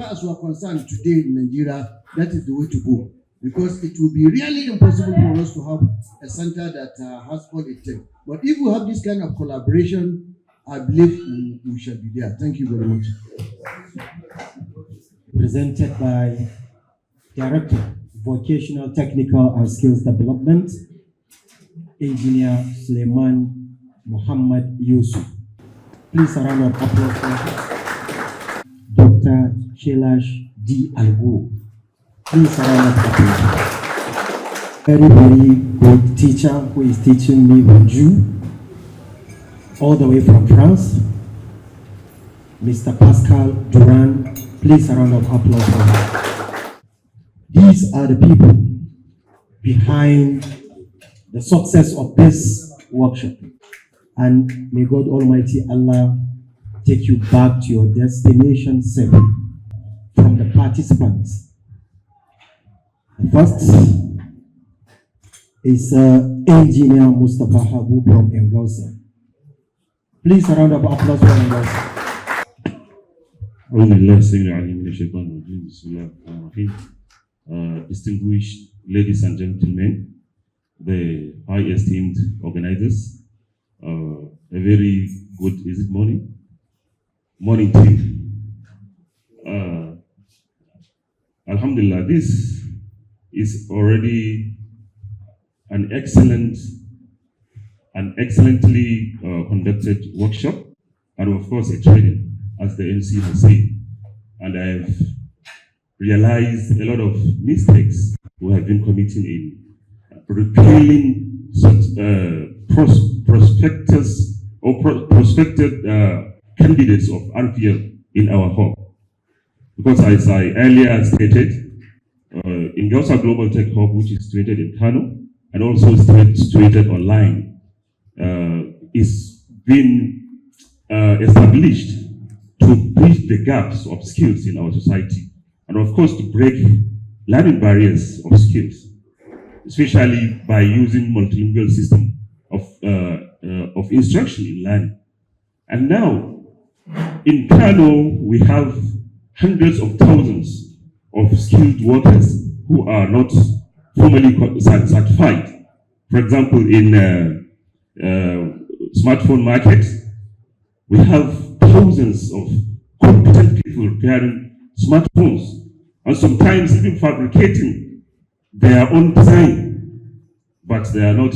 far as we are concerned today in Nigeria, that is the way to go. Because it will be really impossible for us to have a center that has all it takes. But if we have this kind of collaboration, I believe we shall be there. Thank you very much. Presented by Director, Vocational Technical and Skills Development, Engineer Suleiman Muhammad Yusuf. Please, a round of applause for Dr. Kailash D. Algo. Please, a round of applause. Very, very good teacher who is teaching me Urdu, all the way from France, Mr. Pascal Duran. Please, a round of applause for him. These are the people behind the success of this workshop. And may God Almighty Allah take you back to your destination safe. From the participants, first is Engineer Mustafa Habu from Engausa. Please, a round of applause for Engausa. Distinguished ladies and gentlemen, the high esteemed organizers, a very good, is it morning? Morning team. Alhamdulillah, this is already an excellently conducted workshop, and of course a training, as the MC has said. And I've realized a lot of mistakes we have been committing in repealing such prospective candidates of RPL in our hub. Because as I earlier stated, in Gausa Global Tech Hub, which is situated in Kano, and also situated online, is being established to bridge the gaps of skills in our society, and of course to break learning barriers of skills, especially by using multilingual system of instruction in learning. And now, in Kano, we have hundreds of thousands of skilled workers who are not formally certified. For example, in smartphone market, we have thousands of competent people repairing smartphones, and sometimes even fabricating their own design, but they are not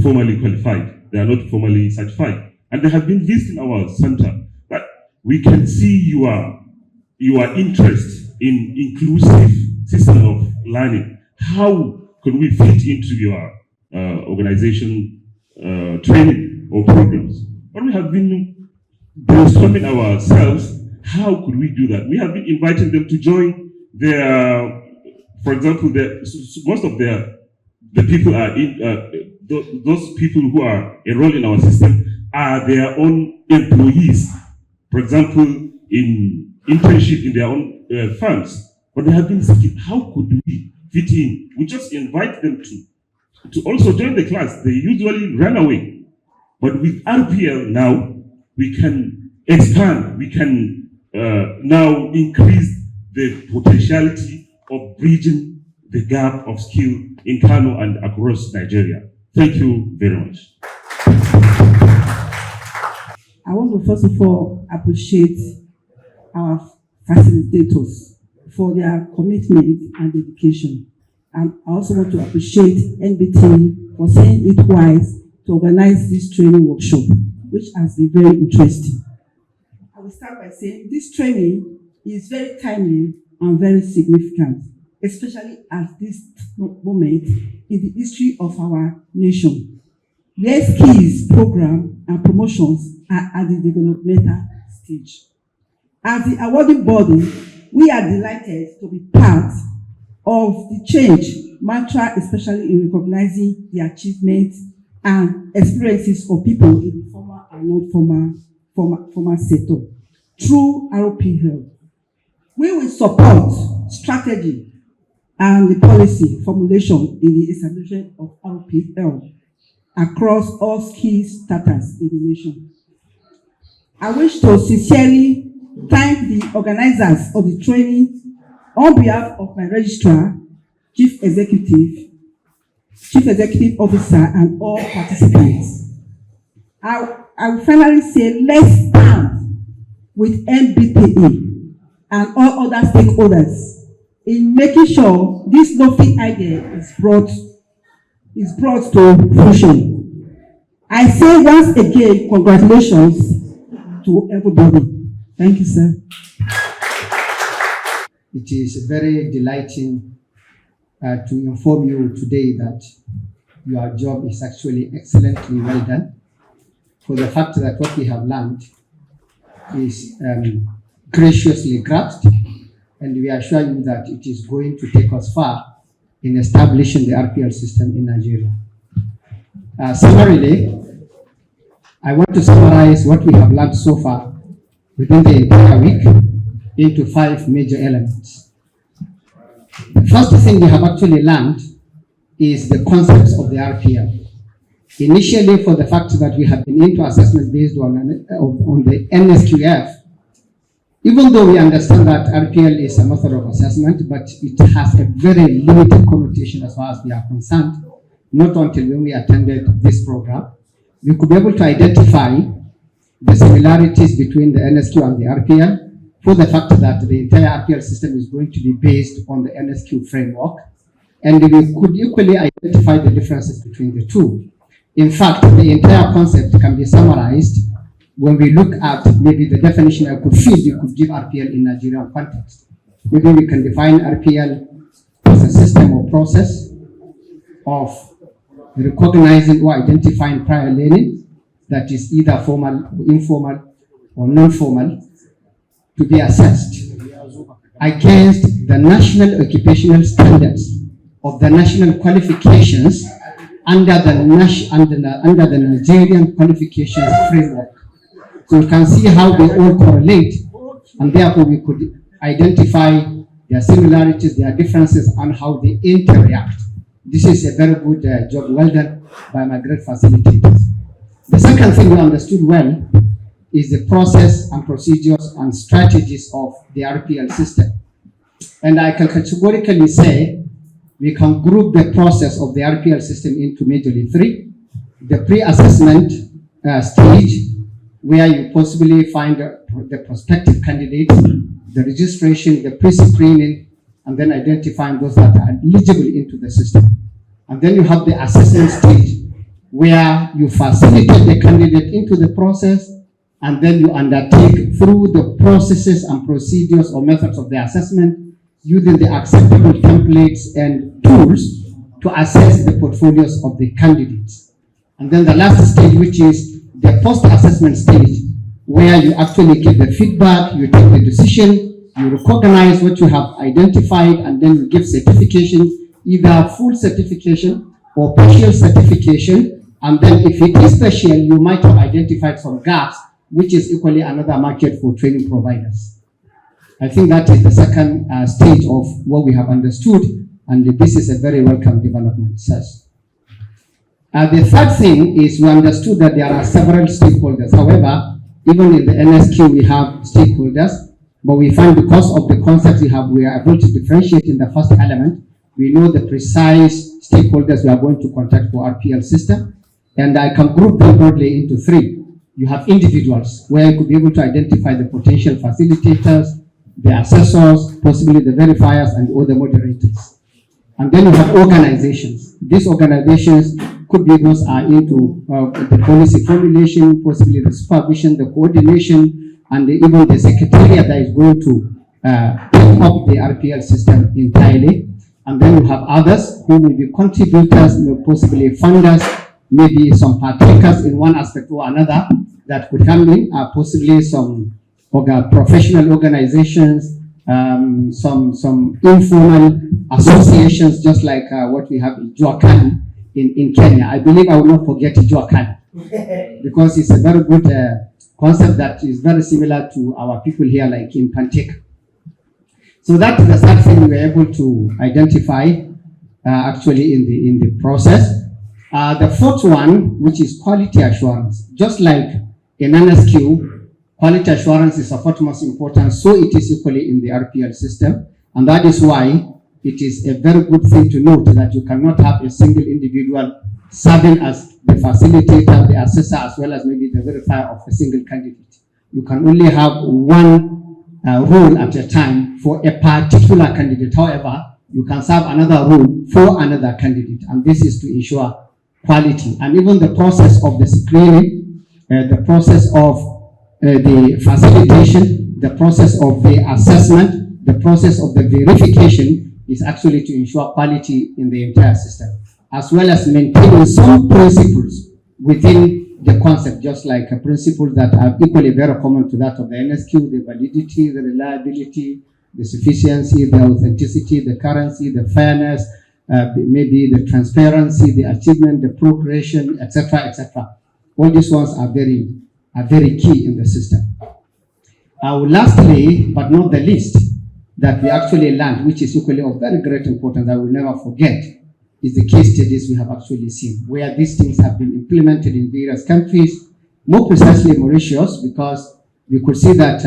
formally qualified, they are not formally certified. And they have been visiting our center. But we can see your interest in inclusive system of learning. How can we fit into your organization training or programs? But we have been brainstorming ourselves, how could we do that? We have been inviting them to join their, for example, most of the people are in, those people who are enrolled in our system are their own employees. For example, in internship in their own firms. But they have been thinking, how could we fit in? We just invite them to also join the class. They usually run away. But with RPL now, we can expand, we can now increase the potentiality of bridging the gap of skill in Kano and across Nigeria. Thank you very much. I want to first of all appreciate our facilitators for their commitment and dedication. And I also want to appreciate NBT for saying it wise to organize this training workshop, which has been very interesting. I will start by saying this training is very timely and very significant, especially at this moment in the history of our nation, where skills, program, and promotions are at the developmental stage. As the awarding body, we are delighted to be part of the change mantra, especially in recognizing the achievements and experiences of people in the formal and non-formal sector through RPL. We will support strategy and the policy formulation in the establishment of RPL across all skills status in the nation. I wish to sincerely thank the organizers of the training on behalf of my registrar, Chief Executive Officer, and all participants. I will finally say, let's stand with MBTE and all other stakeholders in making sure this lofty idea is brought to fruition. I say once again, congratulations to everybody. Thank you, sir. It is very delighting to inform you today that your job is actually excellently well done, for the fact that what we have learned is graciously grasped, and we assure you that it is going to take us far in establishing the RPL system in Nigeria. Summarily, I want to summarize what we have learned so far within the entire week into 5 major elements. The first thing we have actually learned is the concepts of the RPL. Initially, for the fact that we have been into assessment based on the NSQF, even though we understand that RPL is a method of assessment, but it has a very limited connotation as far as we are concerned. Not until when we attended this program, we could be able to identify the similarities between the NSQ and the RPL, for the fact that the entire RPL system is going to be based on the NSQ framework, and we could equally identify the differences between the two. In fact, the entire concept can be summarized when we look at maybe the definition I could feel we could give RPL in Nigerian context. Maybe we can define RPL as a system or process of recognizing or identifying prior learning that is either formal, or informal, or non-formal, to be assessed against the national occupational standards of the national qualifications under the Nigerian qualifications framework. So you can see how they all correlate, and therefore we could identify their similarities, their differences, and how they interact. This is a very good job well done by my great facilitators. The second thing we understood well is the process and procedures and strategies of the RPL system. And I can categorically say we can group the process of the RPL system into majorly 3. The pre-assessment stage, where you possibly find the prospective candidates, the registration, the pre-screening, and then identifying those that are eligible into the system. And then you have the assessment stage, where you facilitate the candidate into the process, and then you undertake through the processes and procedures or methods of the assessment using the acceptable templates and tools to assess the portfolios of the candidates. And then the last stage, which is the post-assessment stage, where you actually give the feedback, you take the decision, you recognize what you have identified, and then you give certification, either full certification or partial certification. And then if it is partial, you might have identified some gaps, which is equally another market for training providers. I think that is the second stage of what we have understood, and this is a very welcome development. The third thing is we understood that there are several stakeholders. However, even in the NSQ we have stakeholders, but we find because of the concepts we have, we are able to differentiate in the first element. We know the precise stakeholders we are going to contact for RPL system, and I can group them broadly into 3. You have individuals, where you could be able to identify the potential facilitators, the assessors, possibly the verifiers, and all the moderators. And then you have organizations. These organizations could be those are into the policy formulation, possibly the supervision, the coordination, and even the secretariat that is going to take up the RPL system entirely. And then you have others who will be contributors, possibly funders, maybe some partakers in one aspect or another that could come in, possibly some professional organizations, some informal associations, just like what we have in Juakan in Kenya. I believe I will not forget Juakan because it's a very good concept that is very similar to our people here, like in Panteka. So that is the third thing we were able to identify actually in the process. The fourth one, which is quality assurance, just like in NSQ, Quality assurance is of utmost importance, so it is equally in the RPL system. And that is why it is a very good thing to note that you cannot have a single individual serving as the facilitator, the assessor, as well as maybe the verifier of a single candidate. You can only have one role at a time for a particular candidate. However, you can serve another role for another candidate, and this is to ensure quality. And even the process of the screening, the process of the facilitation, the process of the assessment, the process of the verification is actually to ensure quality in the entire system, as well as maintaining some principles within the concept, just like principles that are equally very common to that of the NSQ, the validity, the reliability, the sufficiency, the authenticity, the currency, the fairness, maybe the transparency, the achievement, the progression, etc., etc. All these ones are very key in the system. Lastly, but not the least, that we actually learned, which is equally of very great importance, I will never forget, is the case studies we have actually seen, where these things have been implemented in various countries, more precisely Mauritius, because we could see that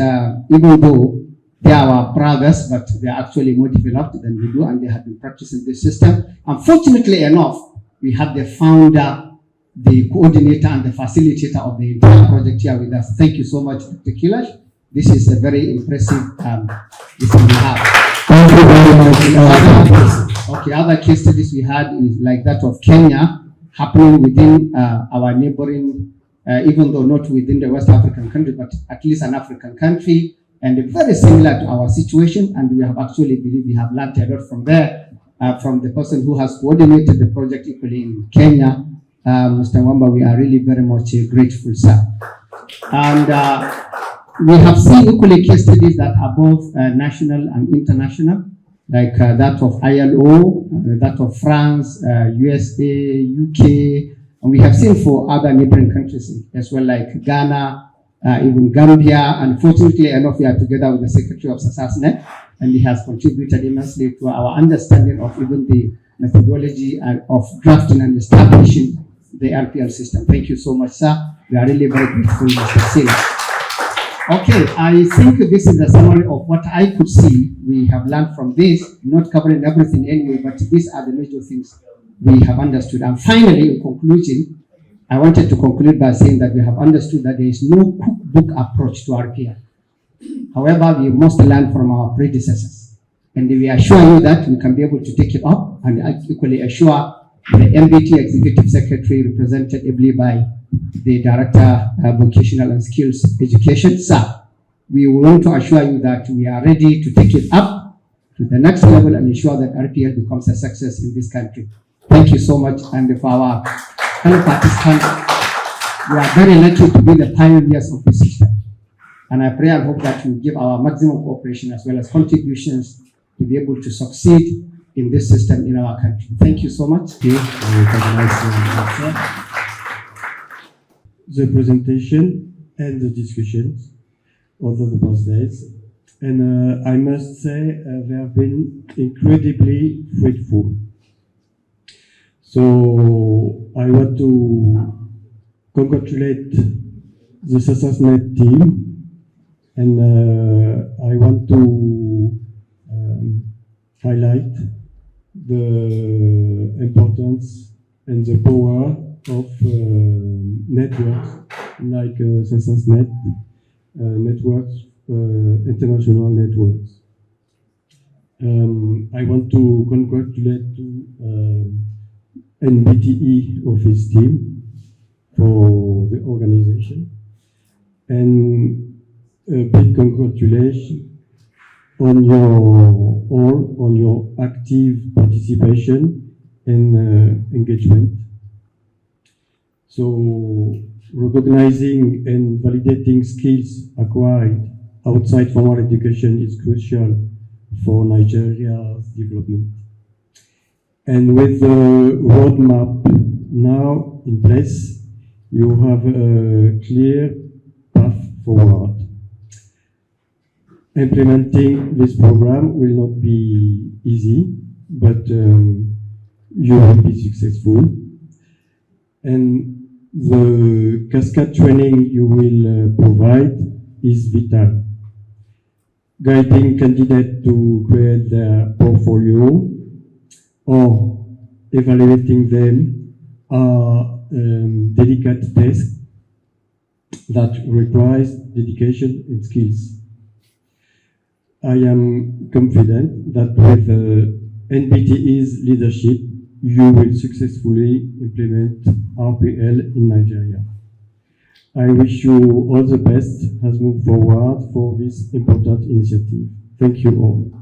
even though they are our brothers, but they are actually more developed than we do, and they have been practicing this system. Unfortunately enough, we have the founder, the coordinator, and the facilitator of the entire project here with us. Thank you so much, Dr. Kilash. This is a very impressive this we have. Thank you very much. Okay, other case studies we had is like that of Kenya, happening within our neighboring, even though not within the West African country, but at least an African country, and very similar to our situation. And we have actually believe we have learned a lot from there, from the person who has coordinated the project equally in Kenya, Mr. Wamba. We are really very much grateful, sir. And we have seen equally case studies that are both national and international, like that of ILO, that of France, USA, UK, and we have seen for other neighboring countries as well, like Ghana, even Gambia. Unfortunately enough, we are together with the Secretary of SASASNet, and he has contributed immensely to our understanding of even the methodology and of drafting and establishing the RPL system. Thank you so much, sir. We are really very grateful, Mr. Singh. Okay, I think this is a summary of what I could see we have learned from this, not covering everything anyway, but these are the major things we have understood. And finally, in conclusion, I wanted to conclude by saying that we have understood that there is no cookbook approach to RPL. However, we must learn from our predecessors. And we assure you that we can be able to take it up, and I equally assure the MBT Executive Secretary, represented ably by the Director Vocational and Skills Education, sir. We want to assure you that we are ready to take it up to the next level and ensure that RPL becomes a success in this country. Thank you so much. And for our fellow participants, we are very lucky to be the pioneers of this system. And I pray and hope that you give our maximum cooperation as well as contributions to be able to succeed in this system in our country. Thank you so much. The presentation and the discussions over the past days. And I must say they have been incredibly fruitful. So I want to congratulate the SASASNet team, and I want to highlight the importance and the power of networks like SASASNet, networks, international networks. I want to congratulate NBTE office team for the organization, and a big congratulations on your active participation and engagement. So recognizing and validating skills acquired outside formal education is crucial for Nigeria's development. And with the roadmap now in place, you have a clear path forward. Implementing this program will not be easy, but you will be successful. And the cascade training you will provide is vital. Guiding candidates to create their portfolio or evaluating them are delicate tasks that requires dedication and skills. I am confident that with NBTE's leadership, you will successfully implement RPL in Nigeria. I wish you all the best as we move forward for this important initiative. Thank you all.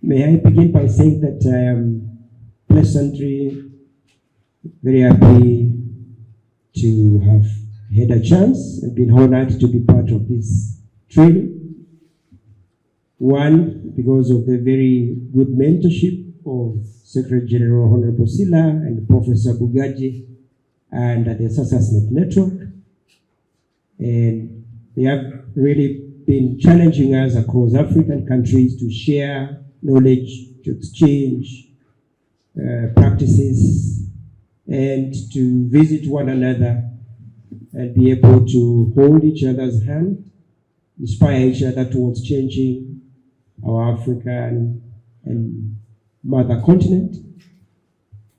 May I begin by saying that I am pleasantly very happy to have had a chance and been honored to be part of this training. One, because of the very good mentorship of Secretary General Honorable Silla and Professor Bugaji and the SASASNet network. And they have really been challenging us across African countries to share knowledge, to exchange practices, and to visit one another and be able to hold each other's hand, inspire each other towards changing our African and mother continent.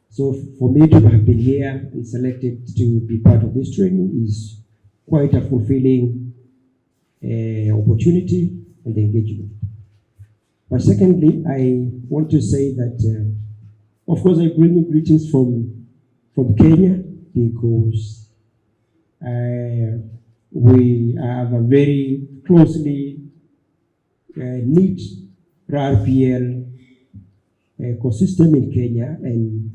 So for me to have been here and selected to be part of this training is quite a fulfilling opportunity and engagement. But secondly, I want to say that, of course, I bring you greetings from Kenya, because we have a very closely knit RPL ecosystem in Kenya, and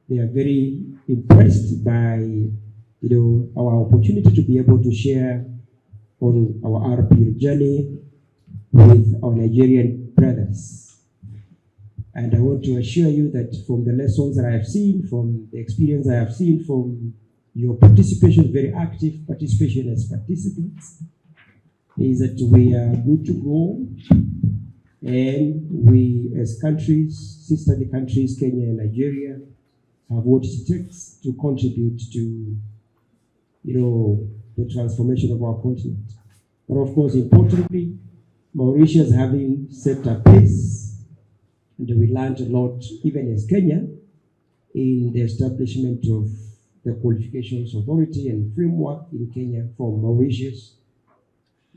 they are very impressed by our opportunity to be able to share on our RPL journey with our Nigerian brothers. And I want to assure you that from the lessons that I have seen, from the experience I have seen, from your participation, very active participation as participants, is that we are good to go. And we, as countries, sisterly countries, Kenya and Nigeria, have what it takes to contribute to, the transformation of our continent. But of course, importantly, Mauritius having set a pace, and we learned a lot, even as Kenya, in the establishment of the Qualifications Authority and framework in Kenya from Mauritius,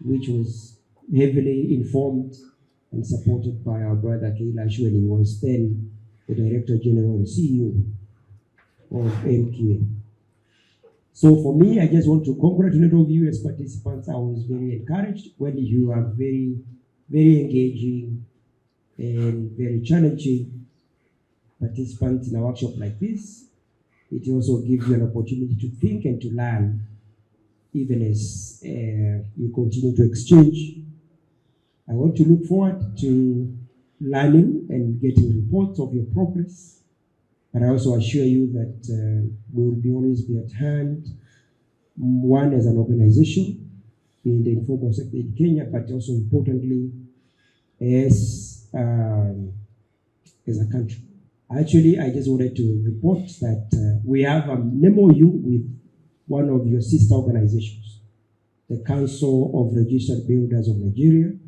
which was heavily informed and supported by our brother Kailash when he was then the Director General and CEO of MQA. So for me, I just want to congratulate all of you as participants. I was very encouraged when you are very, very engaging and very challenging participants in a workshop like this. It also gives you an opportunity to think and to learn, even as you continue to exchange. I want to look forward to learning and getting reports of your progress. But I also assure you that we will always be at hand, one as an organization in the informal sector in Kenya, but also importantly as a country. Actually, I just wanted to report that we have an MOU with one of your sister organizations, the Council of Registered Builders of Nigeria.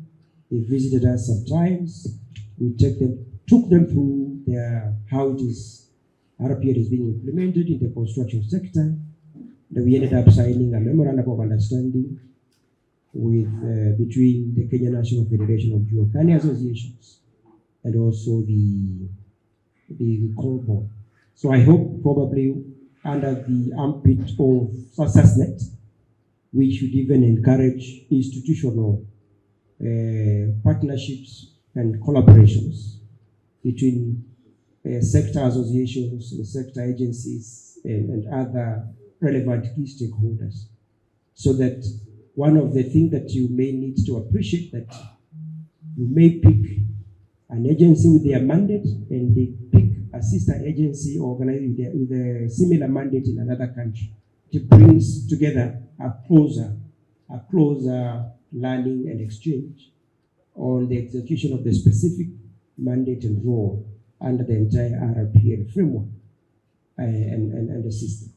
They visited us sometimes. We took them through how it is RPL is being implemented in the construction sector. And we ended up signing a memorandum of understanding with between the Kenya National Federation of Juakali Associations and also the Corpo. So I hope probably under the armpit of SASASNet, we should even encourage institutional partnerships and collaborations between sector associations and sector agencies and other relevant key stakeholders, so that one of the things that you may need to appreciate, that you may pick an agency with their mandate and they pick a sister agency organized with a similar mandate in another country. It brings together a closer learning and exchange on the execution of the specific mandate and role under the entire RPL framework and the system.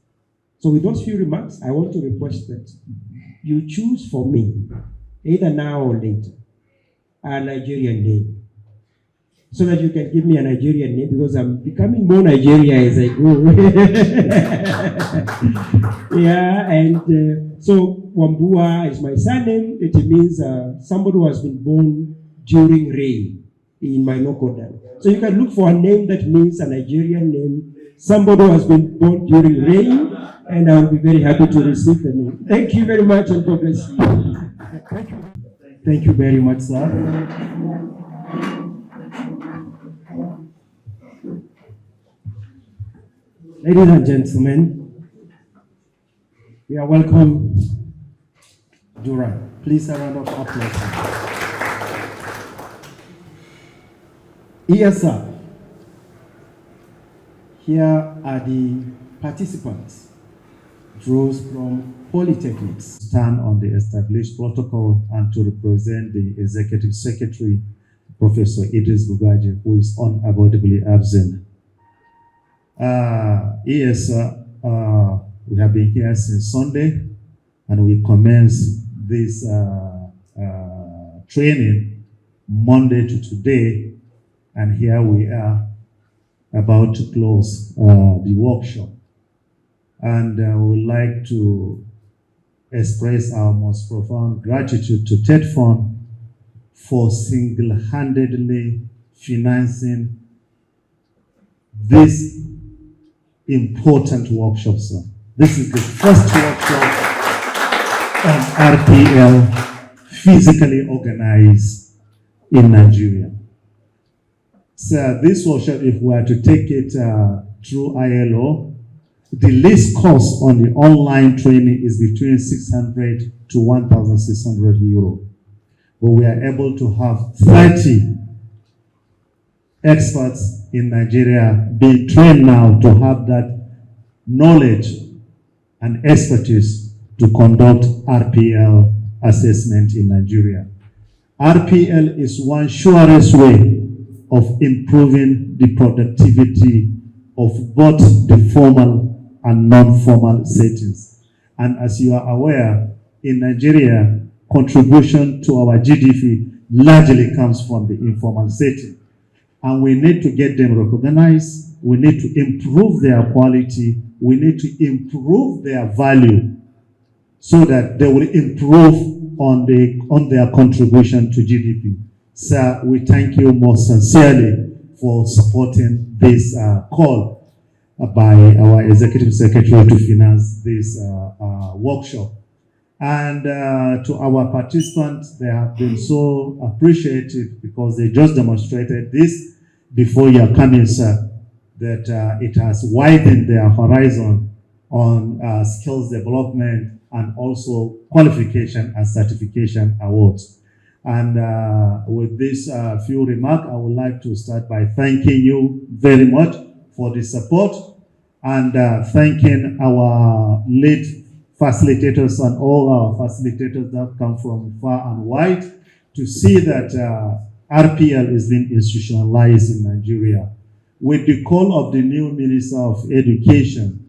So with those few remarks, I want to request that you choose for me, either now or later, a Nigerian name. So that you can give me a Nigerian name, because I'm becoming more Nigeria as I go. Yeah, and so Wambua is my surname. It means somebody who has been born during rain in my local land. So you can look for a name that means a Nigerian name, somebody who has been born during rain, and I will be very happy to receive the name. Thank you very much, and God bless you. Thank you very much, sir. Ladies and gentlemen, we are welcome Duran. Please a round of applause. Yes, sir. Here are the participants, draws from polytechnics. Stand on the established protocol and to represent the Executive Secretary, Professor Idris Bugaji, who is unavoidably absent. Yes, we have been here since Sunday, and we commenced this training Monday to today, and here we are about to close the workshop. And we would like to express our most profound gratitude to TEDFund for single-handedly financing this important workshop, sir. This is the first workshop of RPL physically organized in Nigeria. So this workshop, if we are to take it through ILO, the least cost on the online training is between 600 to 1,600 euro. But we are able to have 30 experts in Nigeria being trained now to have that knowledge and expertise to conduct RPL assessment in Nigeria. RPL is one surest way of improving the productivity of both the formal and non-formal settings. And as you are aware, in Nigeria, contribution to our GDP largely comes from the informal setting. And we need to get them recognized. We need to improve their quality. We need to improve their value so that they will improve on their contribution to GDP. Sir, we thank you most sincerely for supporting this call by our Executive Secretary to finance this workshop. And to our participants, they have been so appreciative because they just demonstrated this before your coming, sir, that it has widened their horizon on skills development and also qualification and certification awards. And with this few remarks, I would like to start by thanking you very much for the support and thanking our lead facilitators and all our facilitators that come from far and wide to see that RPL is being institutionalized in Nigeria. With the call of the new Minister of Education,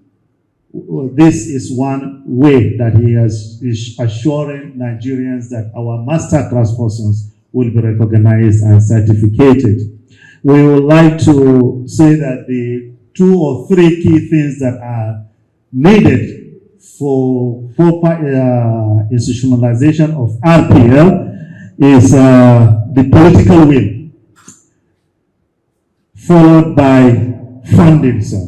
this is one way that he is assuring Nigerians that our masterclass persons will be recognized and certificated. We would like to say that the 2 or 3 key things that are needed for institutionalization of RPL is the political will, followed by funding, sir.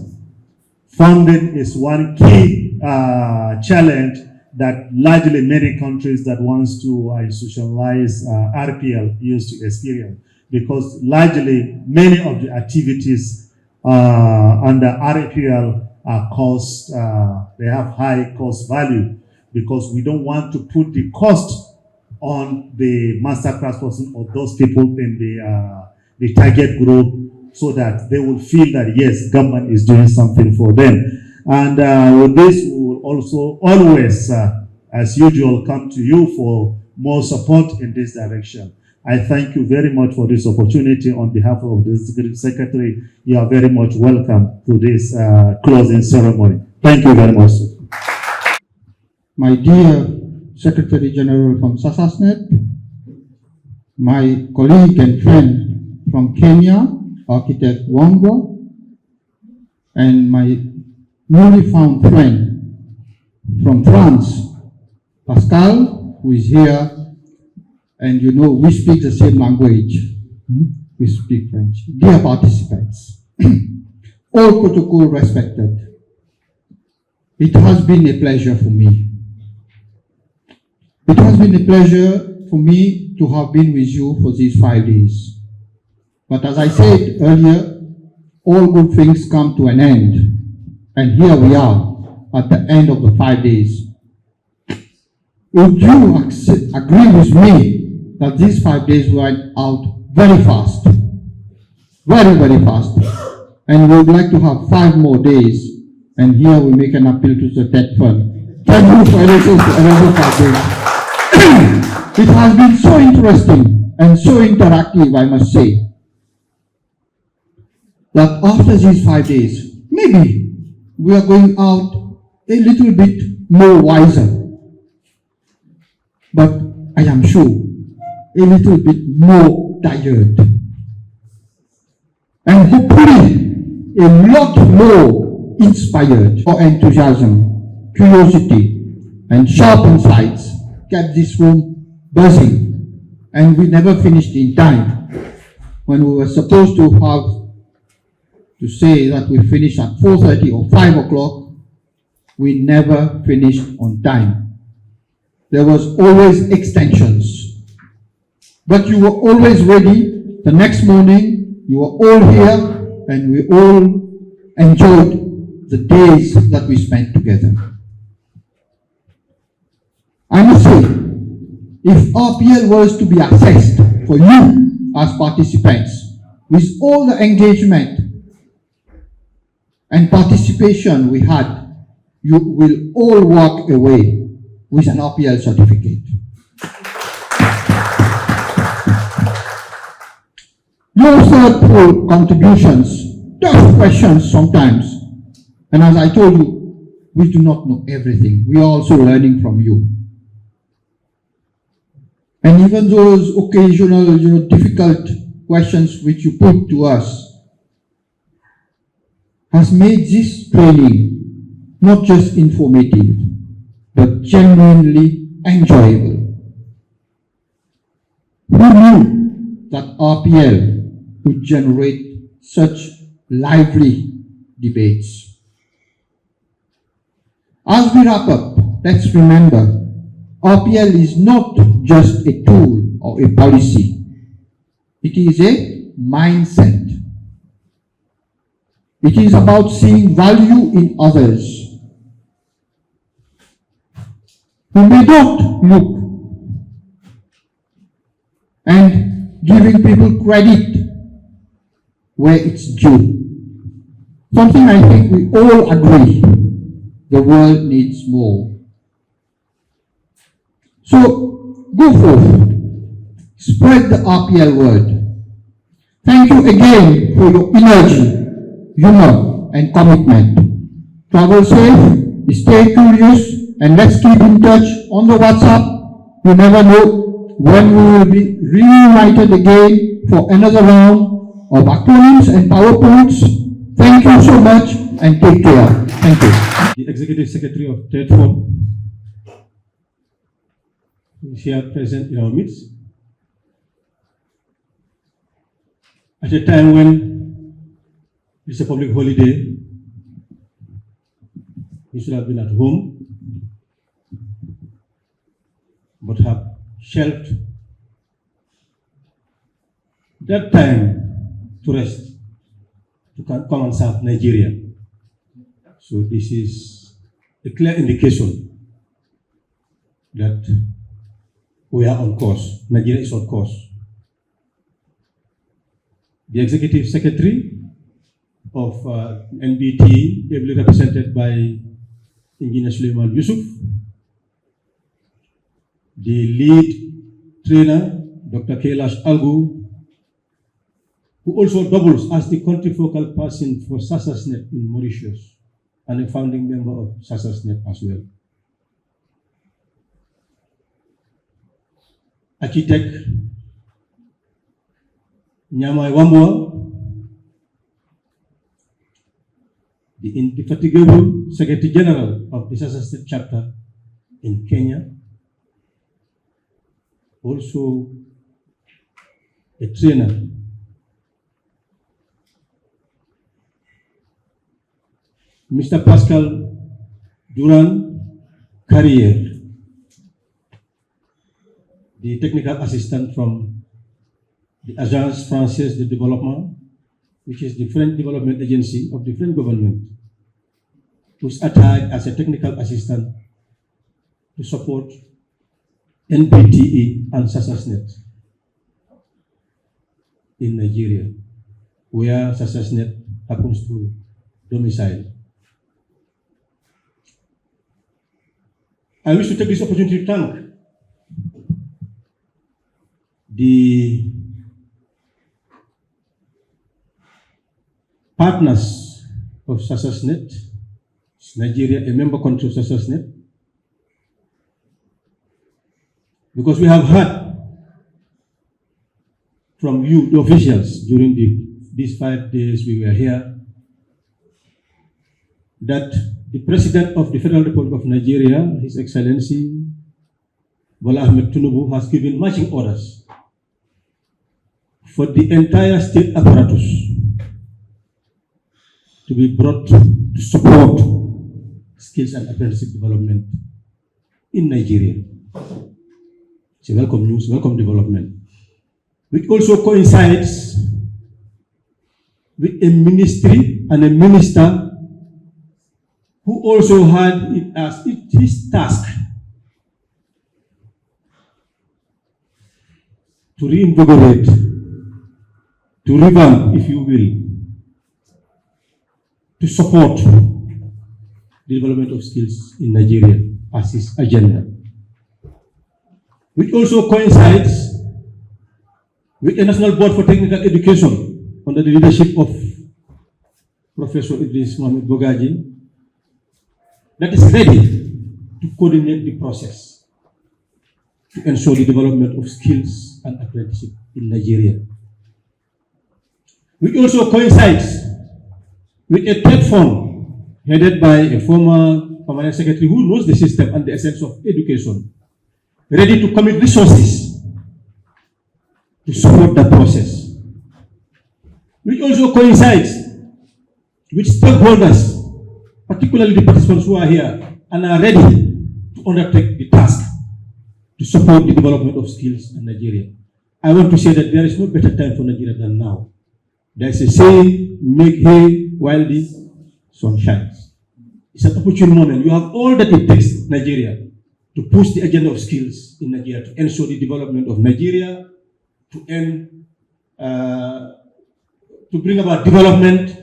Funding is one key challenge that largely many countries that wants to institutionalize RPL used to experience, because largely many of the activities under RPL are cost, they have high cost value, because we don't want to put the cost on the masterclass person or those people in the target group, so that they will feel that yes, government is doing something for them. And with this, we will also always, as usual, come to you for more support in this direction. I thank you very much for this opportunity. On behalf of the Executive Secretary, you are very much welcome to this closing ceremony. Thank you very much, sir. my dear Secretary General from SASASNet, my colleague and friend from Kenya, Architect Wangwa, and my newly found friend from France, Pascal, who is here, and you know we speak the same language. We speak French. Dear participants, all protocol respected, it has been a pleasure for me. It has been a pleasure for me to have been with you for these 5 days. But as I said earlier, all good things come to an end. And here we are at the end of the 5 days. Would you agree with me that these 5 days went out very fast? Very, very fast. And we would like to have 5 more days. And here we make an appeal to the TED Fund. Thank you for another 5 days. It has been so interesting and so interactive, I must say, that after these 5 days, maybe we are going out a little bit more wiser. But I am sure a little bit more tired. And hopefully a lot more inspired. Or enthusiasm, curiosity, and sharp insights kept this room buzzing, and we never finished in time. When we were supposed to have to say that we finished at 4:30 or 5 o'clock, we never finished on time. There was always extensions, but you were always ready. The next morning, you were all here, and we all enjoyed the days that we spent together. I must say, if RPL was to be assessed for you as participants, with all the engagement and participation we had, you will all walk away with an RPL certificate. Your thoughtful contributions, tough questions sometimes, and as I told you, we do not know everything. We are also learning from you. And even those occasional, difficult questions which you put to us has made this training not just informative, but genuinely enjoyable. Who knew that RPL would generate such lively debates? As we wrap up, let's remember, RPL is not just a tool or a policy. It is a mindset. It is about seeing value in others who may not look, and giving people credit where it's due. Something I think we all agree the world needs more. So, go forth, spread the RPL word. Thank you again for your energy, humor, and commitment. Travel safe, stay curious, and let's keep in touch on the WhatsApp. You never know when we will be reunited again for another round of acronyms and PowerPoints. Thank you so much and take care. Thank you. The Executive Secretary of Trade Fund is here present in our midst. At a time when it's a public holiday, he should have been at home, but have shelved that time to rest, to come and serve Nigeria. So this is a clear indication that we are on course. Nigeria is on course. The Executive Secretary of NBT, ably represented by Engineer Suleiman Yusuf, the lead trainer, Dr. Kailash Algu, who also doubles as the country focal person for SASASNet in Mauritius, and a founding member of SASASNet as well. architect Nyamai Wambua, the indefatigable Secretary General of the Sasa State Chapter in Kenya, also a trainer. Mr. Pascal Duran Carrier, the technical assistant from the Agence Française de Développement, which is the French development agency of the French government, who's attached as a technical assistant to support NPTE and SASASNet in Nigeria, where SASASNet happens to domicile. I wish to take this opportunity to thank the partners of SASASNet, Nigeria, a member country of SASASNet, because we have heard from you, the officials, during these 5 days we were here, that the President of the Federal Republic of Nigeria, His Excellency Bola Ahmed Tinubu, has given marching orders for the entire state apparatus to be brought to support skills and apprenticeship development in Nigeria. It's a welcome news, welcome development, which also coincides with a ministry and a minister who also had it as his task to reinvigorate, to revamp, if you will, to support the development of skills in Nigeria as his agenda, which also coincides with a National Board for Technical Education under the leadership of Professor Idris Mohamed Bogaji, that is ready to coordinate the process to ensure the development of skills and apprenticeship in Nigeria. Which also coincides with a platform headed by a former permanent secretary who knows the system and the essence of education, ready to commit resources to support that process. Which also coincides with stakeholders, particularly the participants who are here and are ready to undertake the task to support the development of skills in Nigeria. I want to say that there is no better time for Nigeria than now. There is a saying, make hay while the sun shines. It's an opportune moment. You have all that it takes, Nigeria, to push the agenda of skills in Nigeria, to ensure the development of Nigeria, to end, to bring about development,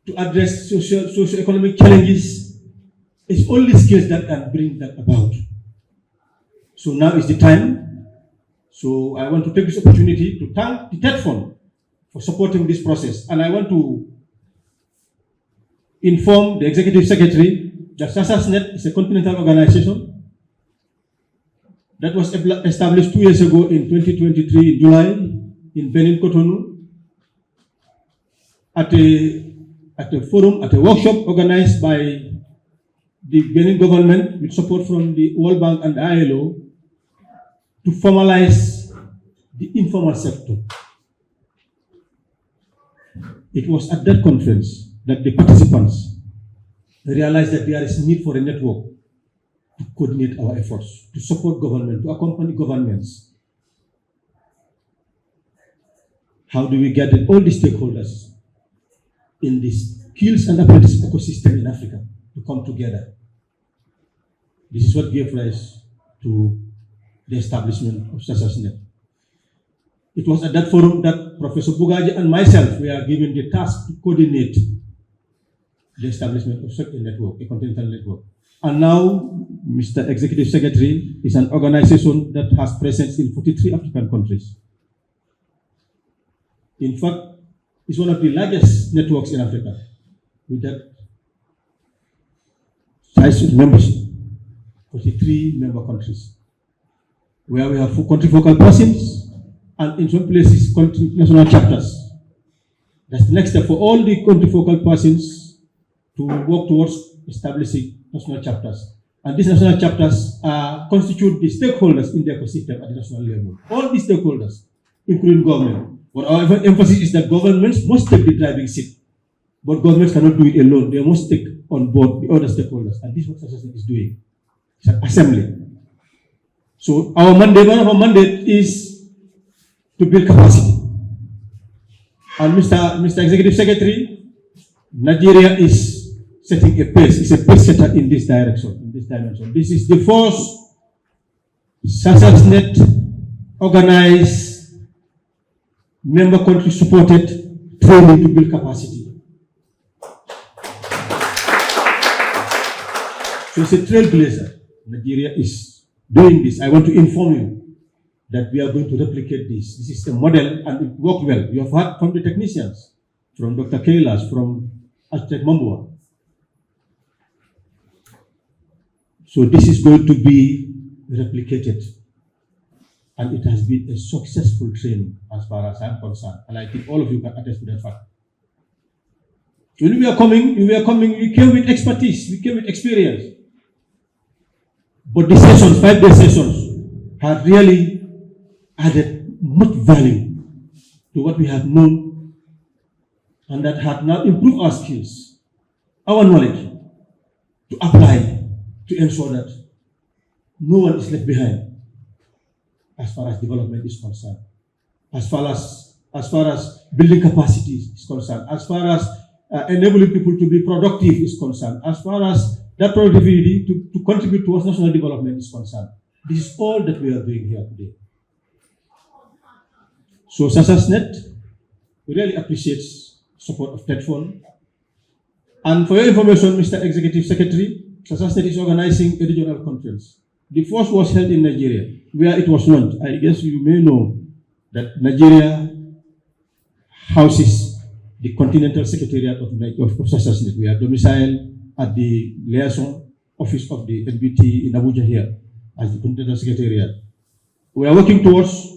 to address socio-economic challenges. It's only skills that can bring that about. So now is the time. So I want to take this opportunity to thank the TED Fund for supporting this process. And I want to inform the Executive Secretary that SASASNet is a continental organization that was established 2 years ago in 2023 in July in Benin, Cotonou, at a forum, at a workshop organized by the Benin government with support from the World Bank and the ILO to formalize the informal sector. It was at that conference that the participants realized that there is need for a network to coordinate our efforts, to support government, to accompany governments. How do we gather all the stakeholders in this skills and apprenticeship ecosystem in Africa to come together? This is what gave rise to the establishment of SASASNet. It was at that forum that Professor Bogaji and myself were given the task to coordinate the establishment of such a network, a continental network. And now, Mr. Executive Secretary is an organization that has presence in 43 African countries. In fact, it's one of the largest networks in Africa with that size of membership, 43 member countries. where we have country focal persons, and in some places, country national chapters. That's the next step for all the country focal persons to work towards establishing national chapters. And these national chapters constitute the stakeholders in the ecosystem at the national level. All the stakeholders, including government. But our emphasis is that governments must take the driving seat. But governments cannot do it alone. They must take on board the other stakeholders. And this is what assessment is doing. It's an assembly. So our mandate, one of our mandate is to build capacity. And Mr. Executive Secretary, Nigeria is setting a pace. It's a pace setter in this direction, in this dimension. This is the first SASASNet organized, member country supported training to build capacity. So it's a trailblazer. Nigeria is doing this. I want to inform you that we are going to replicate this. This is a model and it worked well. You have heard from the technicians, from Dr. Kailas, from Architect Mambua. So this is going to be replicated. And it has been a successful training as far as I'm concerned. And I think all of you can attest to that fact. When we are coming, we came with expertise, we came with experience. But the sessions, 5-day sessions, have really added much value to what we have known, and that have now improved our skills, our knowledge, to apply, to ensure that no one is left behind as far as development is concerned, as far as building capacity is concerned, as far as enabling people to be productive is concerned, as far as that productivity to contribute towards national development is concerned. This is all that we are doing here today. So SASASNet really appreciates support of TEDFON. And for your information, Mr. Executive Secretary, SASASNet is organizing a regional conference. The first was held in Nigeria, where it was launched. I guess you may know that Nigeria houses the Continental Secretariat of SASASNet. We are domiciled at the liaison office of the NBT in Abuja here as the Continental Secretariat. We are working towards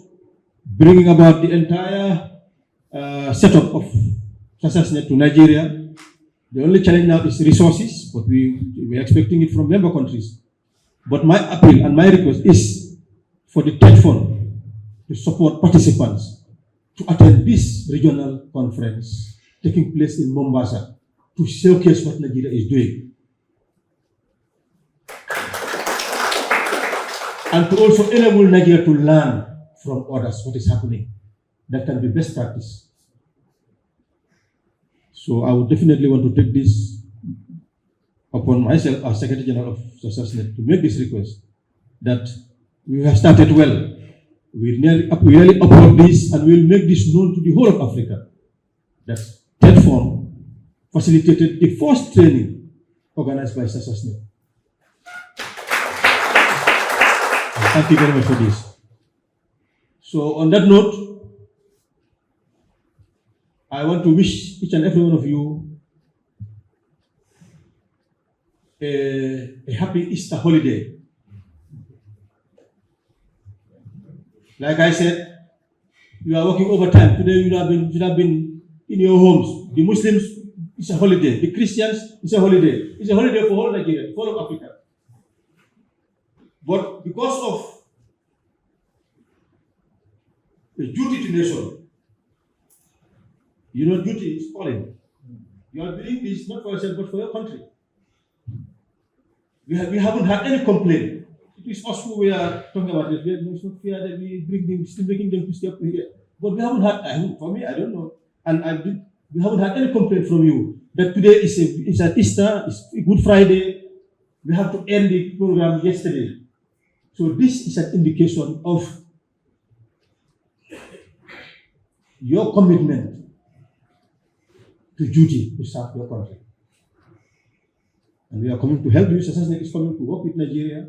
bringing about the entire setup of SASASNet to Nigeria. The only challenge now is resources, but we are expecting it from member countries. But my appeal and my request is for the TEDFON to support participants to attend this regional conference taking place in Mombasa to showcase what Nigeria is doing. And to also enable Nigeria to learn from others what is happening. That can be best practice. So I would definitely want to take this upon myself as Secretary General of SASASNet to make this request that we have started well. We really uphold this and we will make this known to the whole of Africa. That TEDFON facilitated the first training organized by SASASNet. Thank you very much for this. So on that note, I want to wish each and every one of you a happy Easter holiday. Like I said, you are working overtime. Today you should have been in your homes. The Muslims, it's a holiday. The Christians, it's a holiday. It's a holiday for all Nigeria, for all of Africa. But because of the duty to nation, you know, duty is calling. You are doing this not for yourself, but for your country. We haven't had any complaint. It is us who we are talking about it. We have no fear that we still making them to stay up here. But we haven't had, for me, I don't know. And we haven't had any complaint from you that today is an Easter, it's a Good Friday. We have to end the program yesterday. So this is an indication of your commitment to duty to serve your country. And we are coming to help you. SASASNet is coming to work with Nigeria,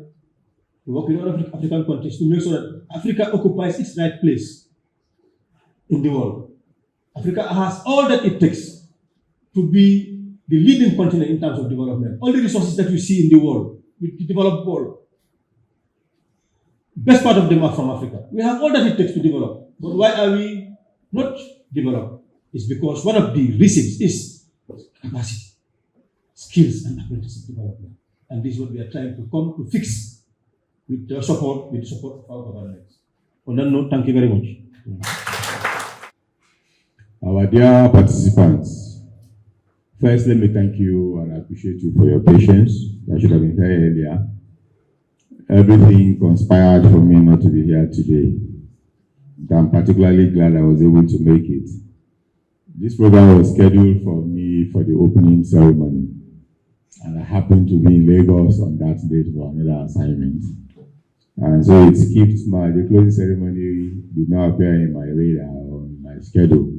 to work with other African countries to make sure that Africa occupies its right place in the world. Africa has all that it takes to be the leading continent in terms of development. All the resources that you see in the world, with the developed world, Best part of them are from Africa. We have all that it takes to develop. But why are we not developed? It's because one of the reasons is capacity, skills, and apprenticeship development. And this is what we are trying to come to fix with the support of our government. On that note, thank you very much. Our dear participants, first let me thank you and appreciate you for your patience. I should have been here earlier. Everything conspired for me not to be here today. I'm particularly glad I was able to make it. This program was scheduled for me for the opening ceremony, and I happened to be in Lagos on that date for another assignment. And so it skipped the closing ceremony did not appear in my radar or in my schedule.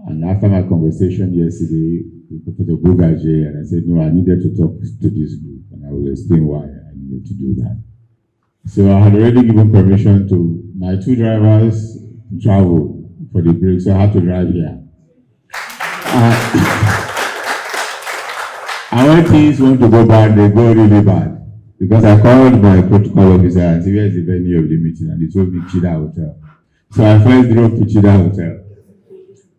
And after my conversation yesterday with Professor Bugaje, and I said, no, I needed to talk to this group, and I will explain why I needed to do that. So I had already given permission to my two drivers to travel for the break, so I had to drive here. And when things want to go bad, they go really bad. Because I called my protocol officer and said, where is the venue of the meeting? And they told me Chida Hotel. So I first drove to Chida Hotel.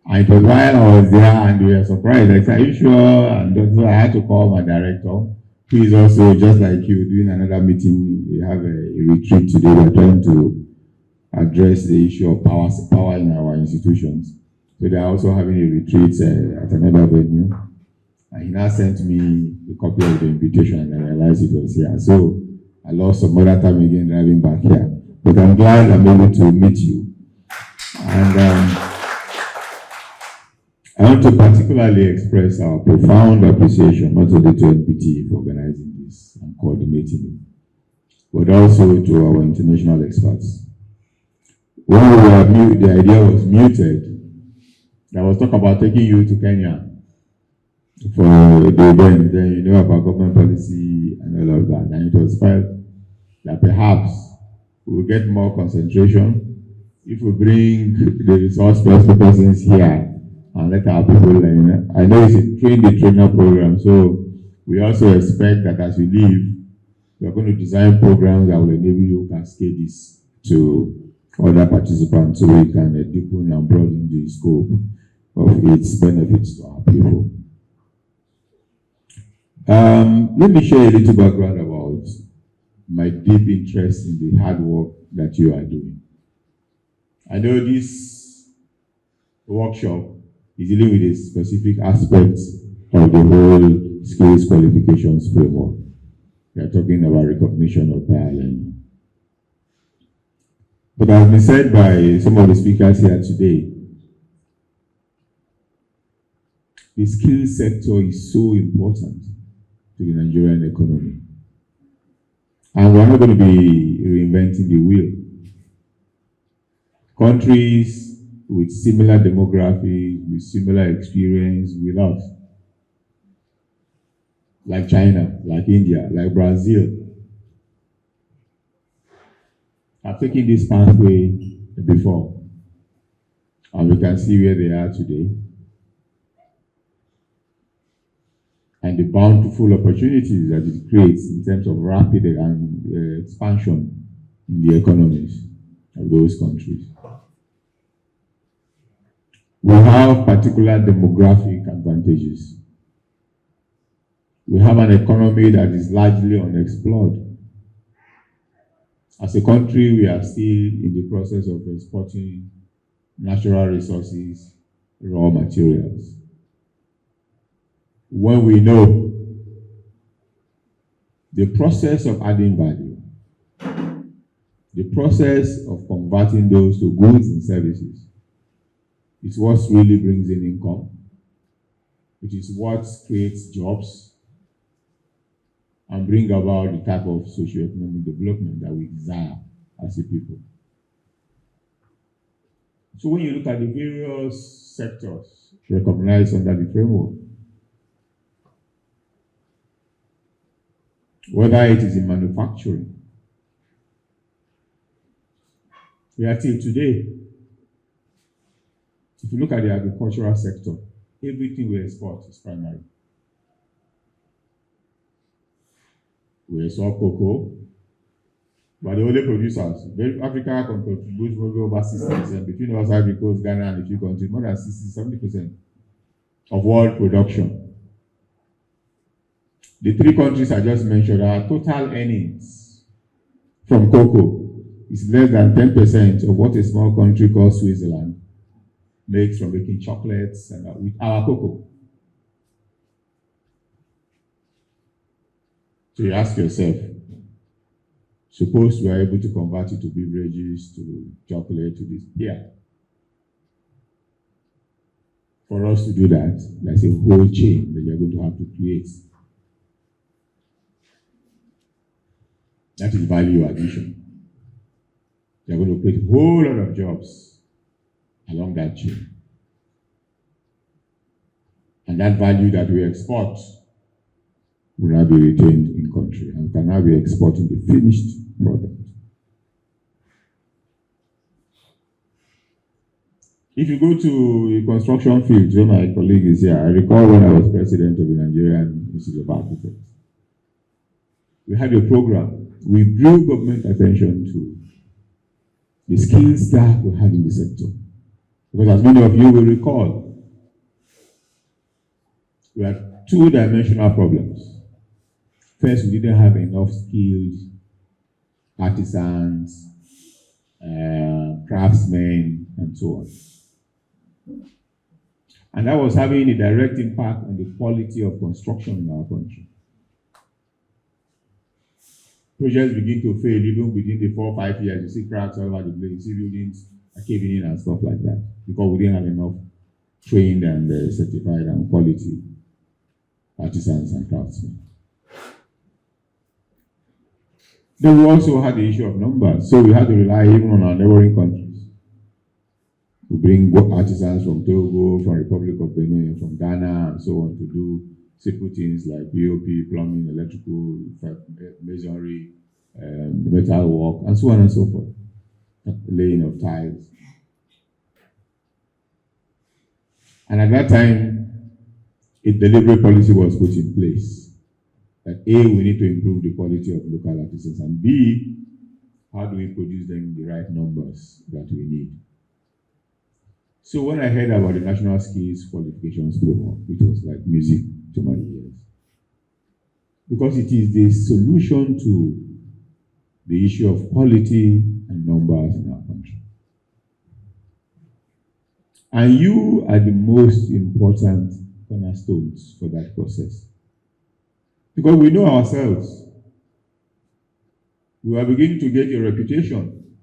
And it was while I was there and we were surprised. I said, are you sure? And so I had to call my director, who is also just like you doing another meeting. We have a retreat today. We're trying to address the issue of power in our institutions. So they are also having a retreat at another venue. And he now sent me a copy of the invitation and I realized it was here. So I lost some other time again driving back here. But I'm glad I'm able to meet you. And I want to particularly express our profound appreciation, not only to NPT for organizing this and coordinating it, but also to our international experts. When we were the idea was muted, there was talk about taking you to Kenya for the event. Then you know about government policy and all of that. And it was felt that perhaps we will get more concentration if we bring the resource persons here and let our people learn. I know it's a trainer program, so we also expect that as we leave, we are going to design programs that will enable you to cascade this to other participants so we can deepen and broaden the scope of its benefits to our people. Let me share a little background about my deep interest in the hard work that you are doing. I know this workshop is dealing with a specific aspect of the whole skills qualifications framework. We are talking about recognition of prior learning. But as been said by some of the speakers here today, the skills sector is so important to the Nigerian economy. And we're not going to be reinventing the wheel. Countries with similar demography, with similar experience with us, like China, like India, like Brazil, have taken this pathway before. And we can see where they are today. And the bountiful opportunities that it creates in terms of rapid expansion in the economies of those countries. We have particular demographic advantages. We have an economy that is largely unexplored. As a country, we are still in the process of exporting natural resources, raw materials. When we know the process of adding value, the process of converting those to goods and services, is what really brings in income. It is what creates jobs and bring about the type of socio-economic development that we desire as a people. So when you look at the various sectors recognized under the framework, whether it is in manufacturing, we are till today, if you look at the agricultural sector, everything we export is primary. We export cocoa, We are the only producers. Africa contributes over 60%. Between us, Ivory Coast, Ghana, and a few countries, more than 60-70% of world production. The three countries I just mentioned, our total earnings from cocoa is less than 10% of what a small country called Switzerland makes from making chocolates and with our cocoa. So you ask yourself, suppose we are able to convert it to beverages, to chocolate, to this. Yeah. For us to do that, there's a whole chain that you're going to have to create. That is value addition. You're going to create a whole lot of jobs along that chain. And that value that we export will now be retained in country and can now be exporting the finished product. If you go to the construction field, where my colleague is here, I recall when I was president of the Nigerian Institute of Architects, we had a program. We drew government attention to the skills that we had in the sector. Because as many of you will recall, we had two-dimensional problems. First, we didn't have enough skilled artisans, craftsmen, and so on. And that was having a direct impact on the quality of construction in our country. Projects begin to fail even within the 4 or 5 years. You see cracks all over the place, you see buildings are caving in and stuff like that, because we didn't have enough trained and certified and quality artisans and craftsmen. Then we also had the issue of numbers, so we had to rely even on our neighboring countries. We bring artisans from Togo, from Republic of Benin, from Ghana, and so on to do simple things like POP, plumbing, electrical, masonry, metal work, and so on and so forth. Laying of tiles. And at that time, a deliberate policy was put in place. That A, we need to improve the quality of local artisans, and B, how do we produce them in the right numbers that we need? So when I heard about the National Skills Qualifications Program, it was like music to my ears. Because it is the solution to the issue of quality and numbers in our country. And you are the most important cornerstones for that process. Because we know ourselves. We are beginning to get a reputation.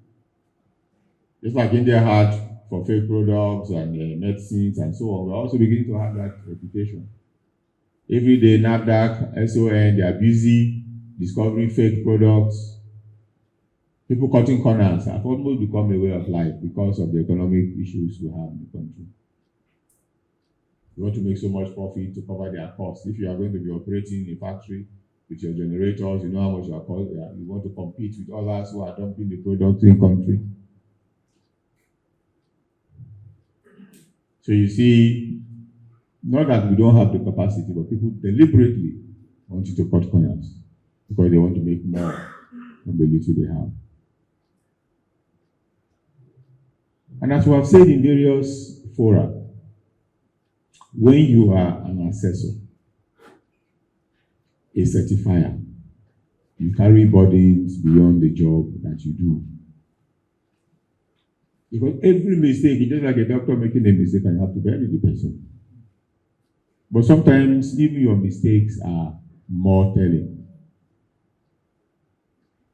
Just like India had for fake products and medicines and so on, we're also beginning to have that reputation. Every day, NAFDAC, SON, they are busy discovering fake products. People cutting corners have almost become a way of life because of the economic issues we have in the country. You want to make so much profit to cover their costs. If you are going to be operating a factory with your generators, you know how much you are costing. You want to compete with others who are dumping the product in country. So you see, not that we don't have the capacity, but people deliberately want you to cut corners because they want to make more from the little they have. And as we have said in various fora, when you are an assessor, a certifier, you carry burdens beyond the job that you do. Because every mistake is just like a doctor making a mistake and you have to bury the person. But sometimes even your mistakes are more telling.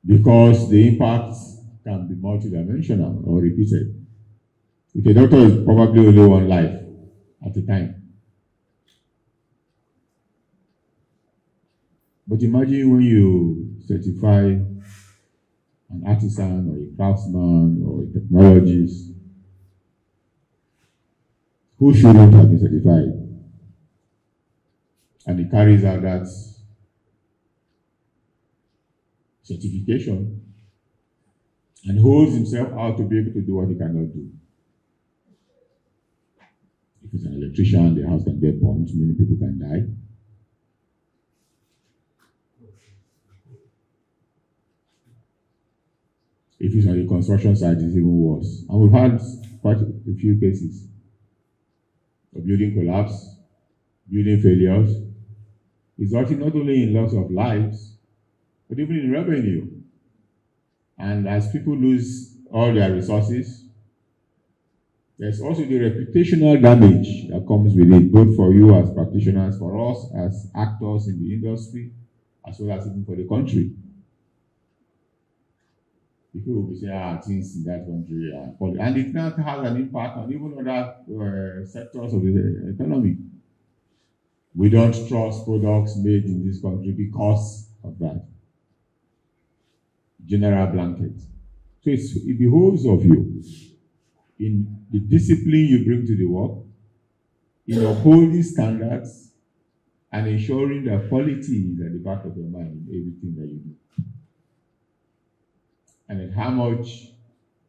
Because the impact can be multidimensional or repeated. With a doctor, is probably only one life at a time. But imagine when you certify an artisan or a craftsman or a technologist who shouldn't have been certified, and he carries out that certification and holds himself out to be able to do what he cannot do. If he's an electrician, the house can get burnt, many people can die. If it's on the construction side, it's even worse. And we've had quite a few cases of building collapse, building failures, resulting not only in loss of lives, but even in revenue. And as people lose all their resources, there's also the reputational damage that comes with it, both for you as practitioners, for us as actors in the industry, as well as even for the country. People will be saying, things in that country are falling. And it now has an impact on even other sectors of the economy. We don't trust products made in this country because of that. General blanket. So it behoves of you, in the discipline you bring to the work, in upholding standards, and ensuring that quality is at the back of your mind in everything that you do. And in how much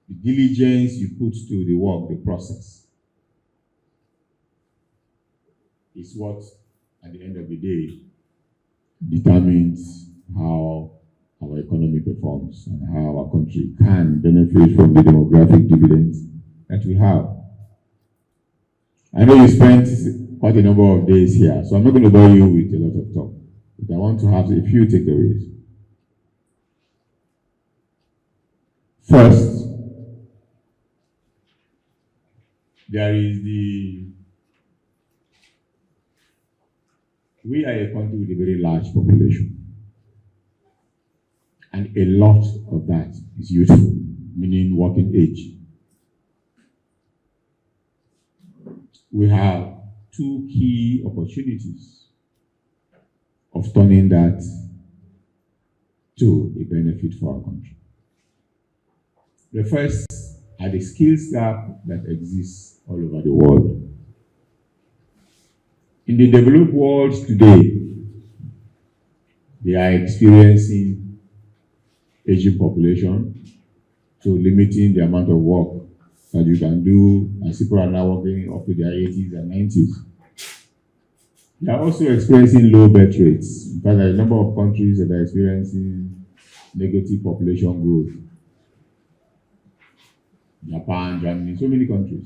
the diligence you put to the work, the process, is what, at the end of the day, determines how our economy performs and how our country can benefit from the demographic dividends that we have. I know you spent quite a number of days here, so I'm not going to bore you with a lot of talk, but I want to have a few takeaways. First, there is we are a country with a very large population, and a lot of that is youthful, meaning working age. We have two key opportunities of turning that to a benefit for our country. The first are the skills gap that exists all over the world. In the developed world today, they are experiencing aging population, so limiting the amount of work that you can do, as people are now working up to their 80s and 90s. They are also experiencing low birth rates. In fact, there are a number of countries that are experiencing negative population growth. Japan, Germany, so many countries.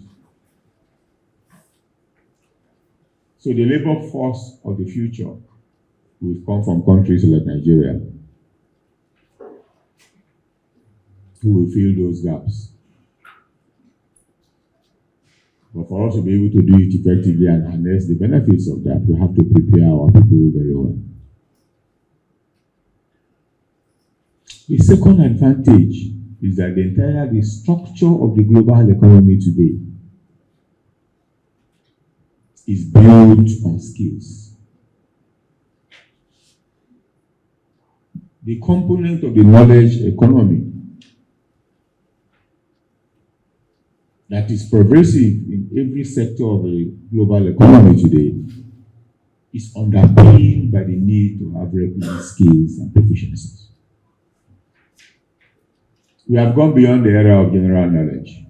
So the labor force of the future will come from countries like Nigeria, who will fill those gaps. But for us to be able to do it effectively and harness the benefits of that, we have to prepare our people very well. The second advantage is that the structure of the global economy today is built on skills. The component of the knowledge economy that is pervasive in every sector of the global economy today is underpinned by the need to have requisite skills and proficiencies. We have gone beyond the era of general knowledge.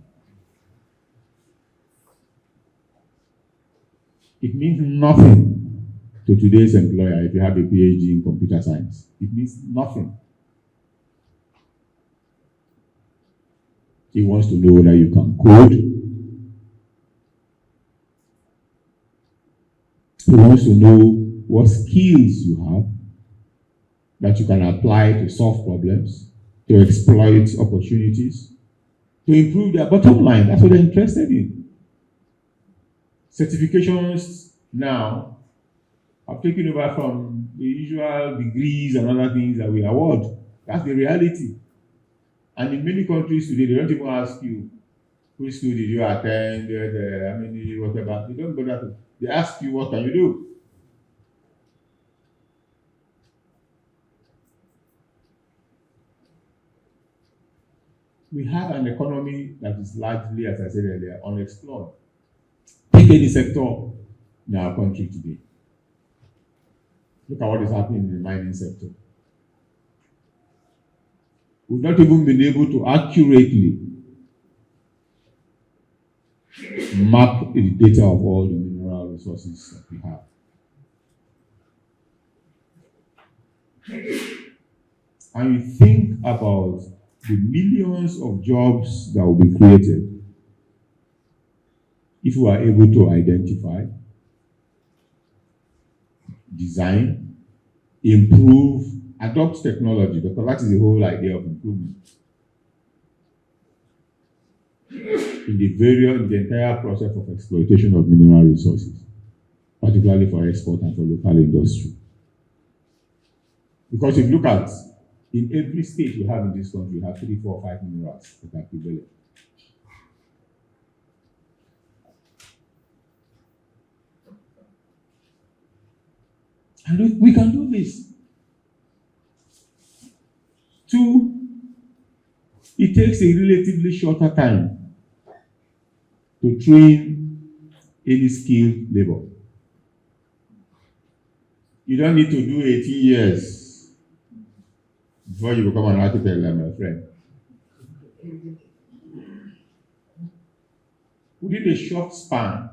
It means nothing to today's employer if you have a PhD in computer science. It means nothing. He wants to know whether you can code. He wants to know what skills you have that you can apply to solve problems, to exploit opportunities, to improve their bottom line. That's what they're interested in. Certifications now have taken over from the usual degrees and other things that we award. That's the reality. And in many countries today, they don't even ask you, which school did you attend, how many, whatever. They don't bother to. They ask you, what can you do? We have an economy that is largely, as I said earlier, unexplored. Take any sector in our country today. Look at what is happening in the mining sector. We've not even been able to accurately map the data of all the mineral resources that we have. And you think about the millions of jobs that will be created if we are able to identify, design, improve, adopt technology, because that is the whole idea of improvement. In the entire process of exploitation of mineral resources, particularly for export and for local industry. Because if you look at, in every state we have in this country, we have 3, 4, 5 minerals that are developed. And we can do this. 2, it takes a relatively shorter time to train any skilled labor. You don't need to do 18 years before you become an architect, like my friend. Within a short span,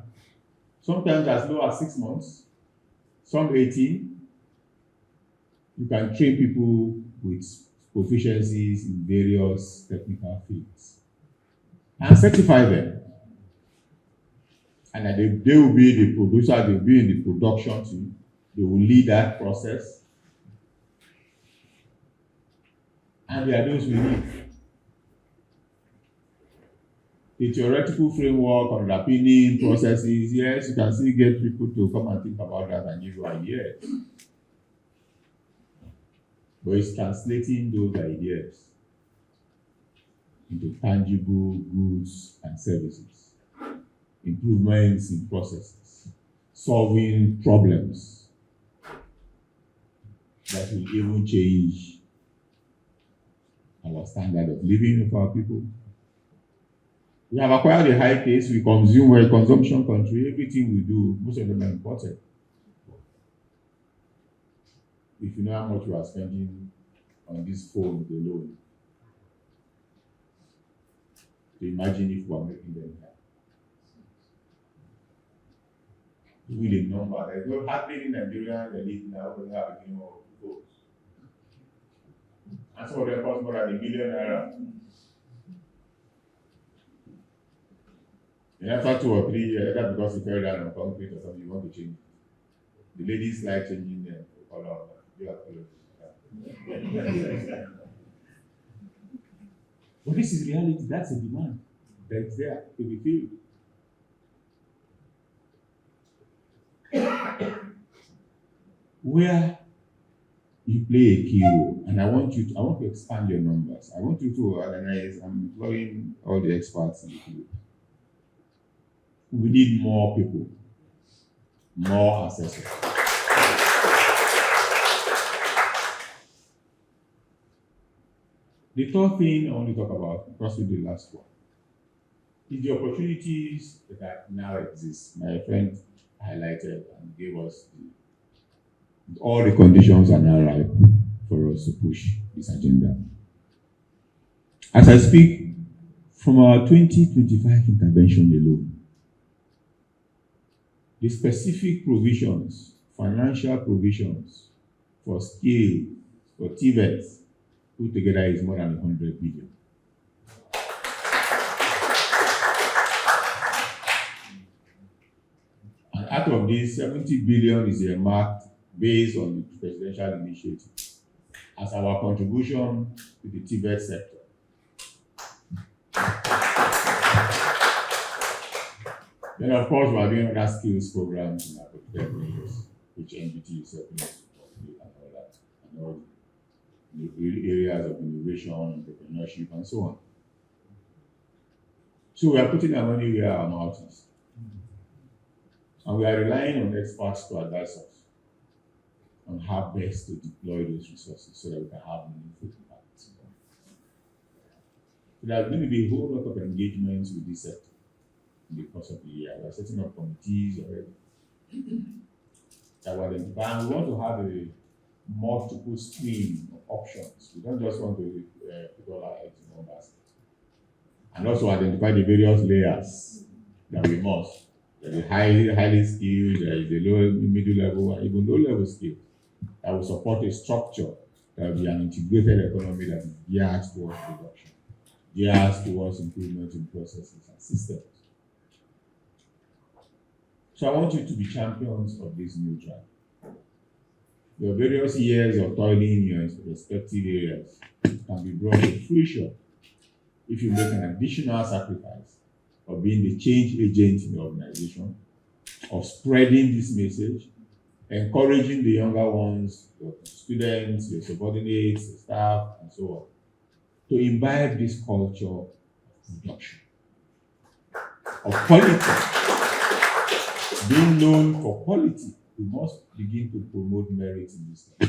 sometimes as low as 6 months, some 18, you can train people with proficiencies in various technical fields and certify them. And then they will be the producer, they will be in the production team, they will lead that process. And they are those we need. The theoretical framework on underpinning processes, yes, you can still get people to come and think about that and give you ideas. But it's translating those ideas into tangible goods and services, improvements in processes, solving problems that will even change our standard of living of our people. We have acquired a high taste, we consume, we're a consumption country, everything we do, most of them are imported. If you know how much we are spending on this phone alone, to imagine if we are making them here. With a number, there's no hardly in Nigeria that live now, we have a minimum of phones. And some of them cost more than $1 billion. And after 2 or 3 years, either because you fell down on concrete or something, you want to change it. The ladies like changing them for color. But this is reality, that's a demand that's there to be filled. Where you play a key role, and I want to expand your numbers. I want you to analyze, I'm employing all the experts in the field. We need more people, more assessors. The third thing I want to talk about, because we did the last one, is the opportunities that now exist. My friend highlighted and gave us all the conditions are now ripe for us to push this agenda. As I speak, from our 2025 intervention alone, the specific provisions, financial provisions for scale, for TVETs, put together is more than 100 billion. And out of this, 70 billion is earmarked based on the presidential initiative as our contribution to the TVET sector. Then, of course, we are doing other skills programs in our areas, which NBT is helping us to and all that, and all the areas of innovation, entrepreneurship, and so on. So we are putting our money where our mouth is. And we are relying on experts to advise us on how best to deploy those resources so that we can have meaningful impact. So there's going to be a whole lot of engagements with this sector in the course of the year. We are setting up committees already that will identify, and we want to have a multiple stream of options. We don't just want to put all our eggs in one basket. And also identify the various layers that we must. There is highly skilled, there is the low, middle level, and even low level skills that will support a structure There will be an integrated economy that is geared towards production, geared towards improvement in processes and systems. So I want you to be champions of this new drive. Your various years of toiling in your respective areas can be brought to fruition if you make an additional sacrifice of being the change agent in the organization, of spreading this message, encouraging the younger ones, your students, your subordinates, your staff, and so on, to imbibe this culture of production, of quality. Being known for quality, we must begin to promote merit in this life.